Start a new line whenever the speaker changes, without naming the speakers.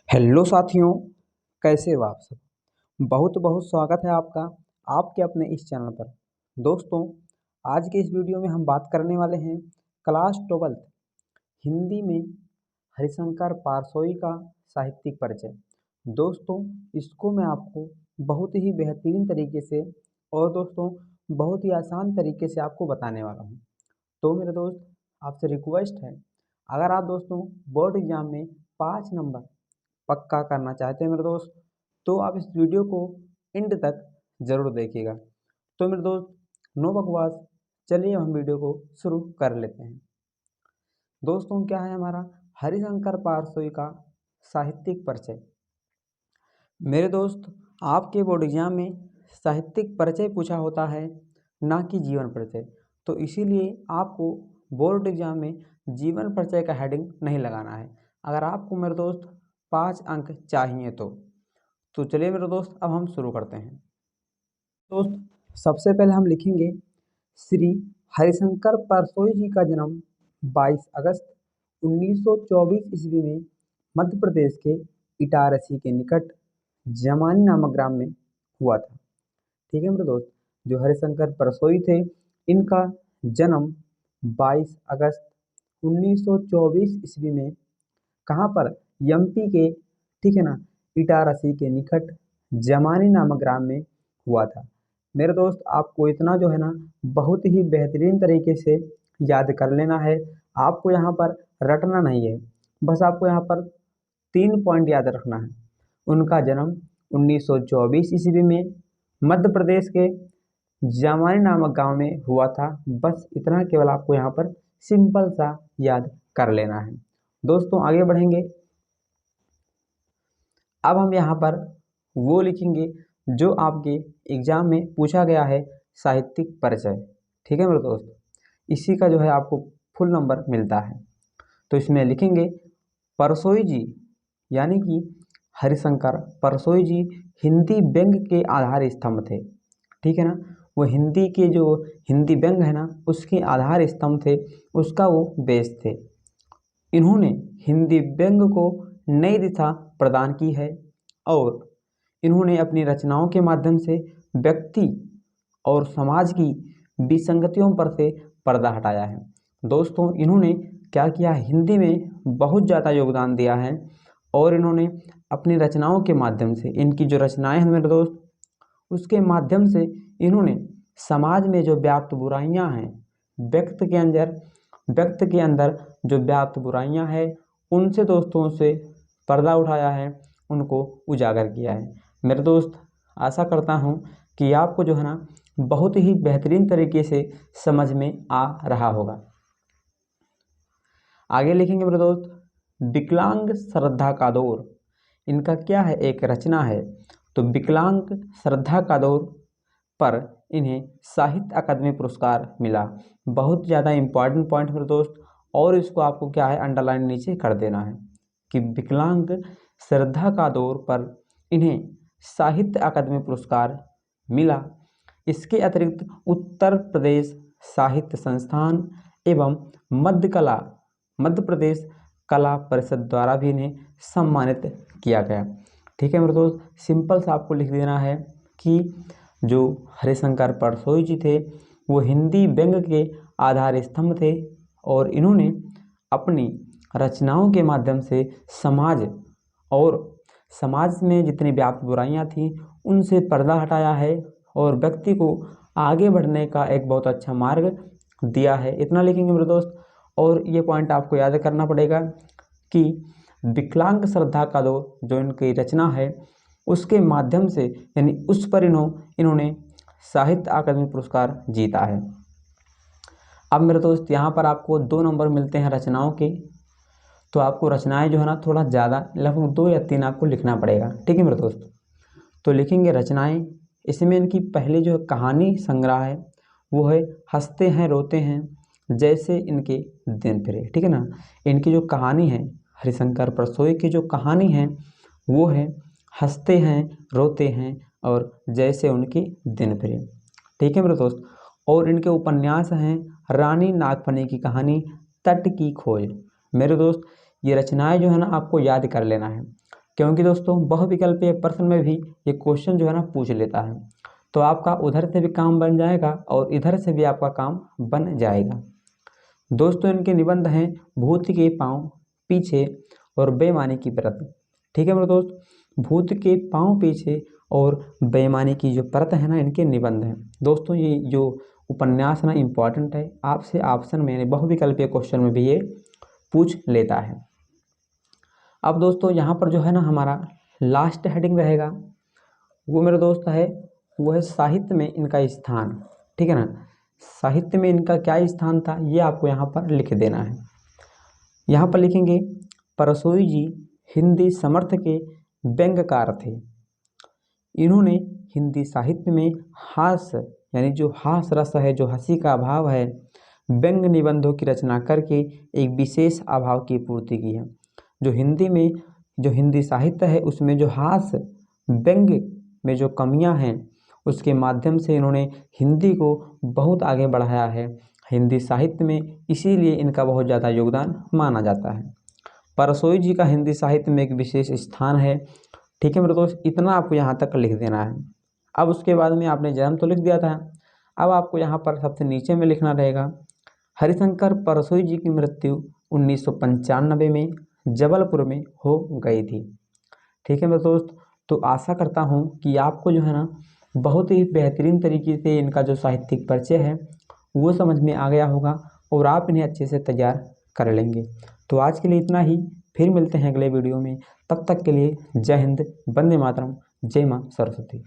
Hello साथियों, कैसे हो आप सब। बहुत बहुत स्वागत है आपका आपके अपने इस चैनल पर। दोस्तों, आज के इस वीडियो में हम बात करने वाले हैं क्लास 12 हिंदी में हरिशंकर पारसोई का साहित्यिक परिचय। दोस्तों, इसको मैं आपको बहुत ही बेहतरीन तरीके से और दोस्तों बहुत ही आसान तरीके से आपको बताने वाला हूँ। तो मेरे दोस्त, आपसे रिक्वेस्ट है, अगर आप दोस्तों बोर्ड एग्जाम में 5 नंबर पक्का करना चाहते हैं मेरे दोस्त, तो आप इस वीडियो को एंड तक ज़रूर देखिएगा। तो मेरे दोस्त, नो बकवास, चलिए हम वीडियो को शुरू कर लेते हैं। दोस्तों, क्या है हमारा हरिशंकर पारसोई का साहित्यिक परिचय। मेरे दोस्त, आपके बोर्ड एग्जाम में साहित्यिक परिचय पूछा होता है, ना कि जीवन परिचय। तो इसीलिए आपको बोर्ड एग्जाम में जीवन परिचय का हेडिंग नहीं लगाना है, अगर आपको मेरे दोस्त 5 अंक चाहिए तो चलिए मेरे दोस्त, अब हम शुरू करते हैं। दोस्त, सबसे पहले हम लिखेंगे श्री हरिशंकर परसोई जी का जन्म 22 अगस्त 1924 ईस्वी में मध्य प्रदेश के इटारसी के निकट जमानी नामक ग्राम में हुआ था। ठीक है मेरे दोस्त, जो हरिशंकर परसोई थे, इनका जन्म 22 अगस्त 1924 ईस्वी में कहाँ पर, एमपी के, ठीक है ना, इटारसी के निकट जमानी नामक ग्राम में हुआ था। मेरे दोस्त, आपको इतना जो है ना बहुत ही बेहतरीन तरीके से याद कर लेना है। आपको यहाँ पर रटना नहीं है, बस आपको यहाँ पर 3 पॉइंट याद रखना है। उनका जन्म 1924 ईस्वी में मध्य प्रदेश के जमानी नामक गांव में हुआ था। बस इतना केवल आपको यहाँ पर सिंपल सा याद कर लेना है। दोस्तों, आगे बढ़ेंगे। अब हम यहाँ पर वो लिखेंगे जो आपके एग्जाम में पूछा गया है, साहित्यिक परिचय। ठीक है मेरे दोस्त, इसी का जो है आपको फुल नंबर मिलता है। तो इसमें लिखेंगे परसोई जी, यानी कि हरिशंकर परसोई जी हिंदी व्यंग के आधार स्तंभ थे। ठीक है ना, वो हिंदी के जो हिंदी व्यंग है ना, उसके आधार स्तंभ थे, उसका वो बेस थे। इन्होंने हिंदी व्यंग को नई दिशा प्रदान की है और इन्होंने अपनी रचनाओं के माध्यम से व्यक्ति और समाज की विसंगतियों पर से पर्दा हटाया है। दोस्तों, इन्होंने क्या किया, हिंदी में बहुत ज़्यादा योगदान दिया है और इन्होंने अपनी रचनाओं के माध्यम से, इनकी जो रचनाएं हैं मेरे दोस्त, उसके माध्यम से इन्होंने समाज में जो व्याप्त बुराइयां हैं, व्यक्त के अंदर जो व्याप्त बुराइयां हैं, उनसे दोस्तों से पर्दा उठाया है, उनको उजागर किया है। मेरे दोस्त, आशा करता हूं कि आपको जो है ना बहुत ही बेहतरीन तरीके से समझ में आ रहा होगा। आगे लिखेंगे मेरे दोस्त, विकलांग श्रद्धा कादोर, इनका क्या है, एक रचना है। तो विकलांग श्रद्धा कादोर पर इन्हें साहित्य अकादमी पुरस्कार मिला। बहुत ज़्यादा इम्पॉर्टेंट पॉइंट मेरे दोस्त, और इसको आपको क्या है अंडरलाइन नीचे कर देना है कि विकलांग श्रद्धा कादोर पर इन्हें साहित्य अकादमी पुरस्कार मिला। इसके अतिरिक्त उत्तर प्रदेश साहित्य संस्थान एवं मध्य प्रदेश कला परिषद द्वारा भी इन्हें सम्मानित किया गया। ठीक है मेरे दोस्त, सिंपल सा आपको लिख देना है कि जो हरिशंकर परसोई जी थे, वो हिंदी व्यंग के आधार स्तंभ थे और इन्होंने अपनी रचनाओं के माध्यम से समाज में जितनी व्याप्त बुराइयां थीं, उनसे पर्दा हटाया है और व्यक्ति को आगे बढ़ने का एक बहुत अच्छा मार्ग दिया है। इतना लिखेंगे मेरे दोस्त। और ये पॉइंट आपको याद करना पड़ेगा कि विकलांग श्रद्धा का जो इनकी रचना है, उसके माध्यम से, यानी उस पर इन्होंने साहित्य अकादमी पुरस्कार जीता है। अब मेरे दोस्त, यहाँ पर आपको 2 नंबर मिलते हैं रचनाओं के। तो आपको रचनाएं जो है ना थोड़ा ज़्यादा, लगभग 2 या 3 आपको लिखना पड़ेगा। ठीक है मेरे दोस्त, तो लिखेंगे रचनाएं। इसमें इनकी पहली जो कहानी संग्रह है वो है हंसते हैं रोते हैं जैसे इनके दिन फिरे। ठीक है ना, इनकी जो कहानी है, हरिशंकर परसोई की जो कहानी है वो है हंसते हैं रोते हैं और जैसे उनके दिन फिरे। ठीक है मेरे दोस्त, और इनके उपन्यास हैं रानी नागफनी की कहानी, तट की खोज। मेरे दोस्त, ये रचनाएं जो है ना आपको याद कर लेना है। क्योंकि दोस्तों बहुविकल्पीय प्रश्न में भी ये क्वेश्चन जो है ना पूछ लेता है, तो आपका उधर से भी काम बन जाएगा और इधर से भी आपका काम बन जाएगा। दोस्तों इनके निबंध हैं भूत के पाँव पीछे और बेईमानी की परत। ठीक है मेरे दोस्त, भूत के पाँव पीछे और बेईमानी की जो परत है ना, इनके निबंध हैं। दोस्तों ये जो उपन्यास ना इम्पॉर्टेंट है, आपसे ऑप्शन में बहुविकल्पीय क्वेश्चन में भी ये पूछ लेता है। अब दोस्तों यहाँ पर जो है ना हमारा लास्ट हेडिंग रहेगा, वो मेरे दोस्त है वो है साहित्य में इनका स्थान। ठीक है ना, साहित्य में इनका क्या स्थान था ये आपको यहाँ पर लिख देना है। यहाँ पर लिखेंगे परसोई जी हिंदी समर्थ के व्यंग्यकार थे। इन्होंने हिंदी साहित्य में हास्य यानी जो हास रस है, जो हंसी का अभाव है, व्यंग्य निबंधों की रचना करके एक विशेष अभाव की पूर्ति की है। जो हिंदी में जो हिंदी साहित्य है उसमें जो हास्य व्यंग्य में जो कमियां हैं उसके माध्यम से इन्होंने हिंदी को बहुत आगे बढ़ाया है हिंदी साहित्य में, इसीलिए इनका बहुत ज़्यादा योगदान माना जाता है। परसोई जी का हिंदी साहित्य में एक विशेष स्थान है। ठीक है मेरे दोस्त, इतना आपको यहाँ तक लिख देना है। अब उसके बाद में आपने जन्म तो लिख दिया था, अब आपको यहाँ पर सबसे नीचे में लिखना रहेगा हरिशंकर परसोई जी की मृत्यु 1995 में जबलपुर में हो गई थी। ठीक है मेरे दोस्त, तो आशा करता हूँ कि आपको जो है ना बहुत ही बेहतरीन तरीके से इनका जो साहित्यिक परिचय है वो समझ में आ गया होगा और आप इन्हें अच्छे से तैयार कर लेंगे। तो आज के लिए इतना ही, फिर मिलते हैं अगले वीडियो में। तब तक के लिए जय हिंद, वंदे मातरम, जय माँ सरस्वती।